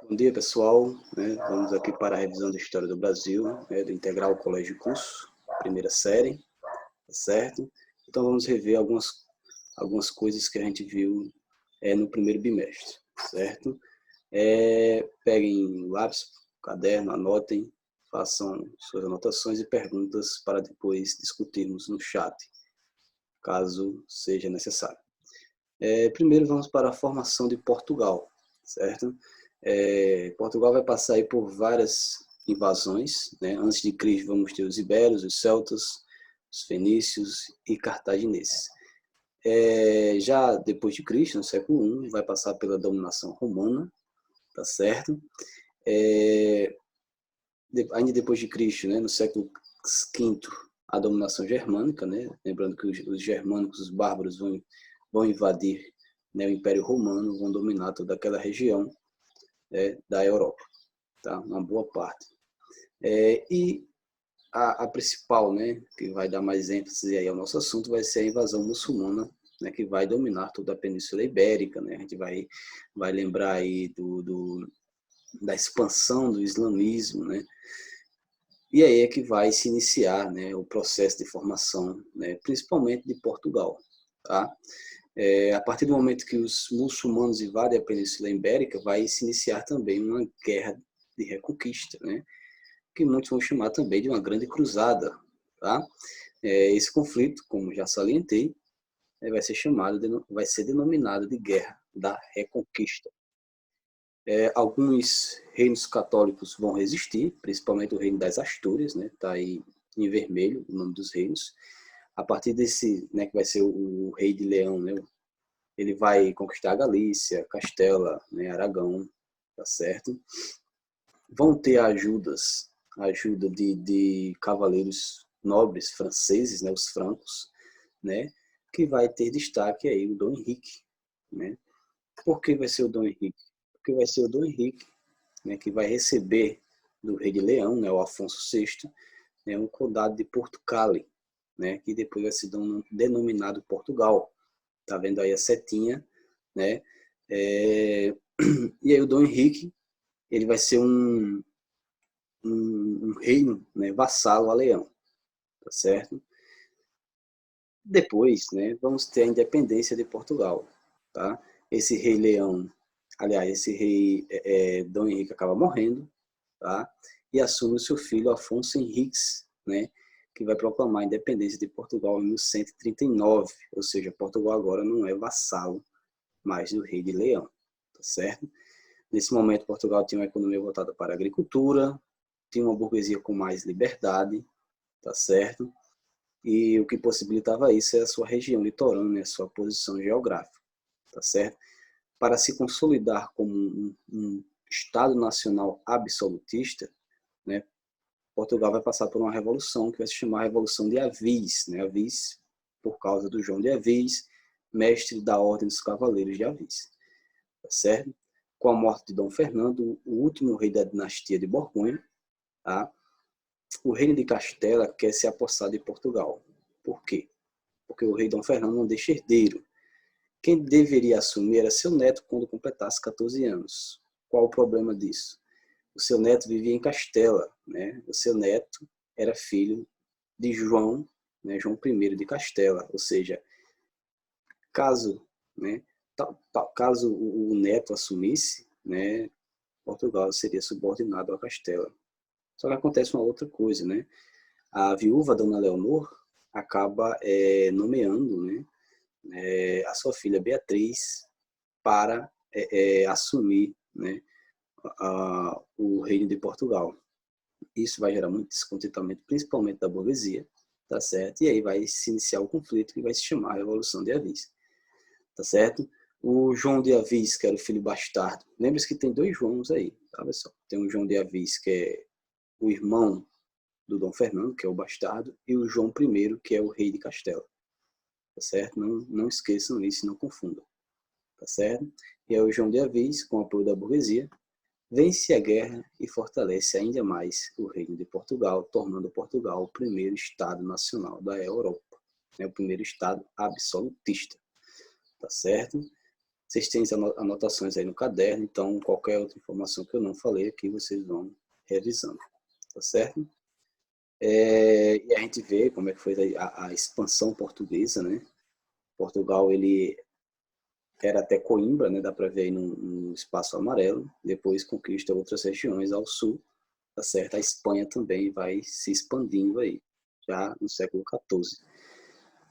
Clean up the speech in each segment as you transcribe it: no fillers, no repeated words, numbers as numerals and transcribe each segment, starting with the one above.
Bom dia, pessoal. Vamos aqui para a revisão da História do Brasil, do Integral Colégio Curso, primeira série, tá certo? Então, vamos rever algumas coisas que a gente viu no primeiro bimestre, certo? Peguem lápis, caderno, anotem, façam suas anotações e perguntas para depois discutirmos no chat, caso seja necessário. Primeiro, vamos para a formação de Portugal, certo? Portugal vai passar aí por várias invasões, né? Antes de Cristo vamos ter os iberos, os celtas, os fenícios e cartagineses. Já depois de Cristo, no século I, vai passar pela dominação romana, tá certo? Ainda depois de Cristo, né? No século V, a dominação germânica, né? Lembrando que os germânicos, os bárbaros, vão invadir, né, o Império Romano, vão dominar toda aquela região da Europa, tá? Uma boa parte. E a principal, né, que vai dar mais ênfase aí ao nosso assunto, vai ser a invasão muçulmana, né, que vai dominar toda a Península Ibérica, né? A gente vai lembrar aí da expansão do islamismo, né? E aí é que vai se iniciar, né, o processo de formação, né, principalmente de Portugal, tá? A partir do momento que os muçulmanos invadem a Península Ibérica, vai se iniciar também uma guerra de reconquista, né? Que muitos vão chamar também de uma grande cruzada. Tá? Esse conflito, como já salientei, vai ser denominado de Guerra da Reconquista. Alguns reinos católicos vão resistir, principalmente o reino das Astúrias, né? Está aí em vermelho o nome dos reinos. A partir desse, né, que vai ser o rei de Leão, né? Ele vai conquistar a Galícia, Castela, né, Aragão, tá certo? Vão ter ajuda de cavaleiros nobres franceses, né, os francos, né, que vai ter destaque aí o Dom Henrique, né? Por que vai ser o Dom Henrique? Porque vai ser o Dom Henrique, né, que vai receber do rei de Leão, né, o Afonso VI, né, um condado de Portugal, né, que depois vai ser denominado Portugal. Tá vendo aí a setinha, né? E aí o Dom Henrique, ele vai ser um reino, né, vassalo a Leão, tá certo? Depois, né, vamos ter a independência de Portugal, tá? Esse rei Leão, aliás, esse rei Dom Henrique acaba morrendo, tá? E assume o seu filho Afonso Henriques, né, que vai proclamar a independência de Portugal em 1139, ou seja, Portugal agora não é vassalo mais do rei de Leão, tá certo? Nesse momento, Portugal tinha uma economia voltada para a agricultura, tinha uma burguesia com mais liberdade, tá certo? E o que possibilitava isso é a sua região litorânea, a sua posição geográfica, tá certo? Para se consolidar como um Estado nacional absolutista, né, Portugal vai passar por uma revolução que vai se chamar Revolução de Avis, né? Avis por causa do João de Avis, mestre da Ordem dos Cavaleiros de Avis, tá certo? Com a morte de Dom Fernando, o último rei da dinastia de Borgonha, tá? O reino de Castela quer se apossar de Portugal. Por quê? Porque o rei Dom Fernando não deixa herdeiro. Quem deveria assumir era seu neto quando completasse 14 anos. Qual o problema disso? O seu neto vivia em Castela, né? O seu neto era filho de João, né? João I de Castela, ou seja, caso, né, caso o neto assumisse, né, Portugal seria subordinado a Castela. Só que acontece uma outra coisa, né? A viúva Dona Leonor acaba nomeando, né, a sua filha Beatriz para assumir, né, o reino de Portugal. Isso vai gerar muito descontentamento, principalmente da burguesia, tá certo? E aí vai se iniciar o conflito que vai se chamar a Revolução de Avis, tá certo? O João de Avis, que era o filho bastardo, lembre-se que tem dois Joãos aí, tá, pessoal? Tem o João de Avis, que é o irmão do Dom Fernando, que é o bastardo, e o João I, que é o rei de Castela, tá certo? Não esqueçam isso, não confundam, tá certo? E aí o João de Avis, com o apoio da burguesia, vence a guerra e fortalece ainda mais o reino de Portugal, tornando Portugal o primeiro Estado nacional da Europa, né? O primeiro Estado absolutista, tá certo? Vocês têm anotações aí no caderno, então qualquer outra informação que eu não falei aqui, vocês vão revisando, tá certo? E a gente vê como é que foi a expansão portuguesa, né? Portugal, ele era até Coimbra, né? Dá para ver aí no espaço amarelo, depois conquista outras regiões ao sul, tá certo? A Espanha também vai se expandindo aí, já no século XIV.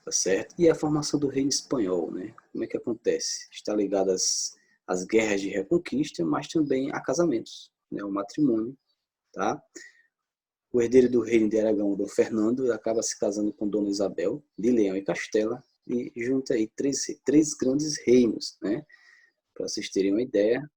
Tá certo? E a formação do reino espanhol, né? Como é que acontece? Está ligado às guerras de reconquista, mas também a casamentos, né? O matrimônio, tá? O herdeiro do reino de Aragão, Dom Fernando, acaba se casando com Dona Isabel, de Leão e Castela, e junta aí três grandes reinos, né? Para vocês terem uma ideia,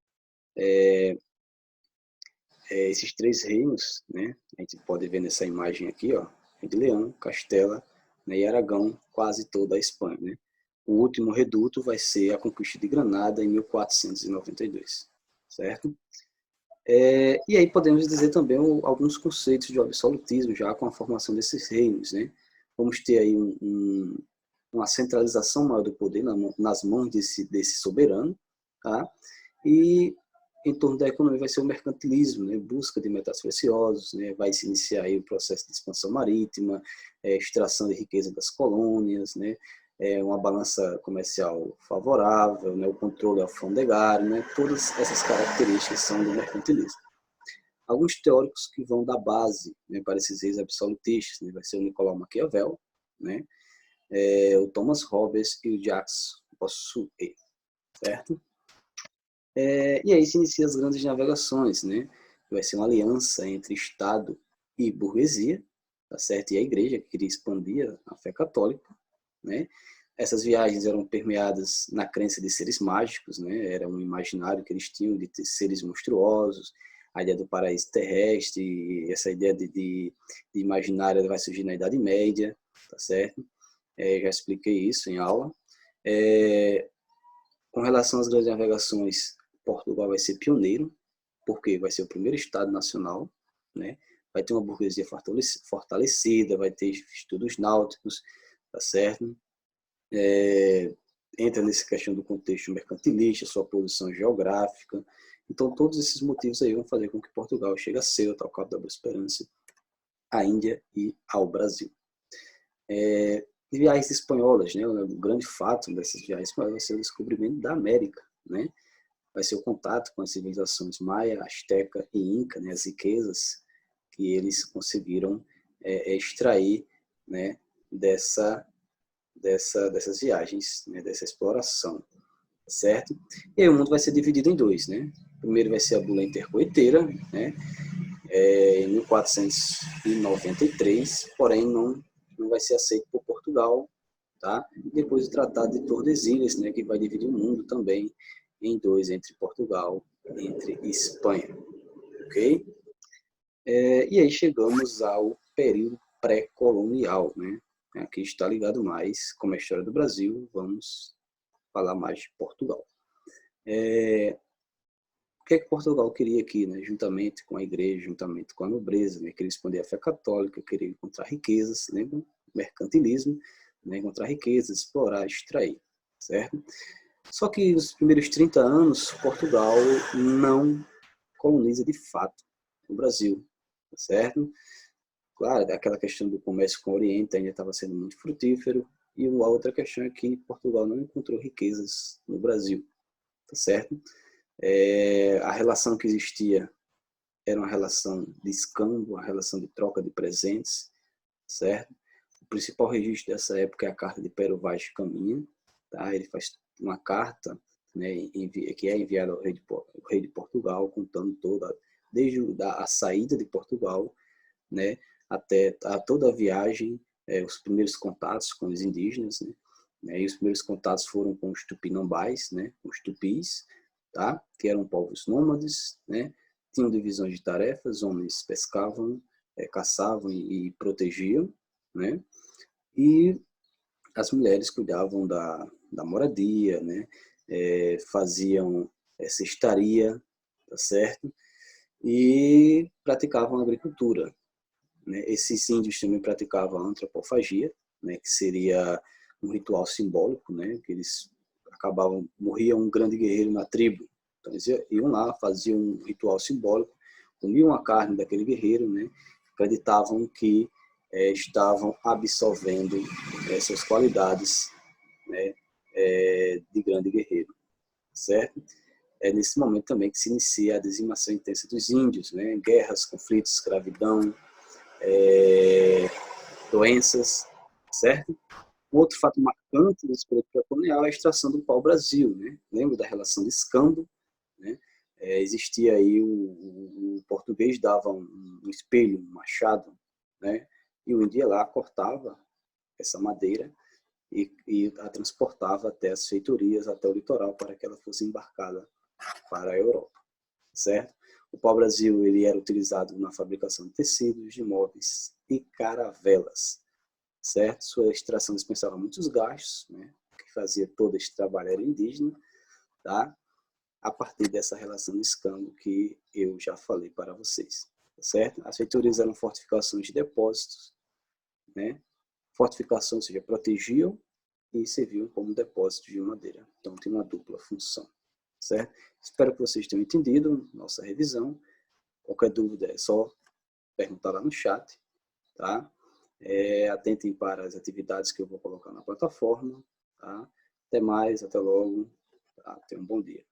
esses três reinos, né? A gente pode ver nessa imagem aqui, ó, de Leão, Castela, né, e Aragão, quase toda a Espanha, né? O último reduto vai ser a conquista de Granada em 1492, certo? E aí podemos dizer também alguns conceitos de absolutismo já com a formação desses reinos, né? Vamos ter aí uma centralização maior do poder nas mãos desse soberano, tá? E em torno da economia vai ser o mercantilismo, né? Busca de metais preciosos, né? Vai se iniciar aí o processo de expansão marítima, extração de riqueza das colônias, né? Uma balança comercial favorável, né? O controle alfandegário, né? Todas essas características são do mercantilismo. Alguns teóricos que vão dar base, né, para esses reis absolutistas, né? Vai ser o Nicolau Maquiavel, né? O Thomas Hobbes e o Jacques Bossuet, certo? E aí se inicia as grandes navegações, né? Vai ser uma aliança entre Estado e burguesia, tá certo? E a igreja que queria expandir a fé católica, né? Essas viagens eram permeadas na crença de seres mágicos, né? Era um imaginário que eles tinham de ter seres monstruosos, a ideia do paraíso terrestre, essa ideia de imaginário vai surgir na Idade Média, tá certo? Já expliquei isso em aula. Com relação às grandes navegações, Portugal vai ser pioneiro, porque vai ser o primeiro estado nacional, né? Vai ter uma burguesia fortalecida, vai ter estudos náuticos, tá certo? Entra nessa questão do contexto mercantilista, sua posição geográfica. Então, todos esses motivos aí vão fazer com que Portugal chegue a ser o tal Cabo da Boa Esperança, à Índia e ao Brasil. Viagens espanholas, né? O grande fato dessas viagens espanholas vai ser o descobrimento da América, né? Vai ser o contato com as civilizações maia, asteca e inca, né? As riquezas que eles conseguiram extrair, né? Dessas viagens, né? Dessa exploração, certo? E aí o mundo vai ser dividido em dois, né? Primeiro vai ser a Bula Intercoeteira, né? Em 1493, porém não vai ser aceito por Portugal, tá? Depois o Tratado de Tordesilhas, né, que vai dividir o mundo também em dois, entre Portugal e entre Espanha, ok? E aí chegamos ao período pré-colonial, né? Aqui está ligado mais com a história do Brasil, vamos falar mais de Portugal. O que é que Portugal queria aqui, né? Juntamente com a igreja, juntamente com a nobreza, né? Queria expandir a fé católica, queria encontrar riquezas, lembra? Mercantilismo, né? Encontrar riquezas, explorar, extrair, certo? Só que nos primeiros 30 anos, Portugal não coloniza de fato o Brasil, certo? Claro, aquela questão do comércio com o Oriente ainda estava sendo muito frutífero, e uma outra questão é que Portugal não encontrou riquezas no Brasil, tá certo? A relação que existia era uma relação de escambo, uma relação de troca de presentes, certo? O principal registro dessa época é a carta de Pero Vaz de Caminha, tá? Ele faz uma carta, né, que é enviada ao rei de Portugal, contando desde a saída de Portugal, né, até toda a viagem, os primeiros contatos com os indígenas, né, e os primeiros contatos foram com os tupinambás, né, os tupis, tá? Que eram povos nômades, né? Tinham divisões de tarefas, homens pescavam, caçavam e protegiam, né? E as mulheres cuidavam da moradia, né? Faziam cestaria, tá certo? E praticavam agricultura, né? Esses índios também praticavam a antropofagia, né? Que seria um ritual simbólico, né? Que eles morria um grande guerreiro na tribo. Então eles iam lá, faziam um ritual simbólico, comiam a carne daquele guerreiro, né? Acreditavam que estavam absolvendo essas qualidades, né, de grande guerreiro, certo? É nesse momento também que se inicia a dizimação intensa dos índios, né? Guerras, conflitos, escravidão, doenças, certo? Um outro fato marcante desse período pré-colonial é a extração do pau-brasil, né? Lembra da relação de escambo, né? Existia aí o português dava um espelho, um machado, né? E o índio ia lá, cortava essa madeira e a transportava até as feitorias, até o litoral, para que ela fosse embarcada para a Europa, certo? O pau-brasil ele era utilizado na fabricação de tecidos, de móveis e caravelas, certo? Sua extração dispensava muitos gastos, né? Que fazia todo esse trabalho era indígena, tá? A partir dessa relação de escambo que eu já falei para vocês, certo? As feitorias eram fortificações de depósitos, né? Fortificações, ou seja, protegiam e serviam como depósito de madeira. Então tem uma dupla função, certo? Espero que vocês tenham entendido nossa revisão. Qualquer dúvida é só perguntar lá no chat, tá? Atentem para as atividades que eu vou colocar na plataforma, tá? Até mais, até logo, tá? Tenham um bom dia.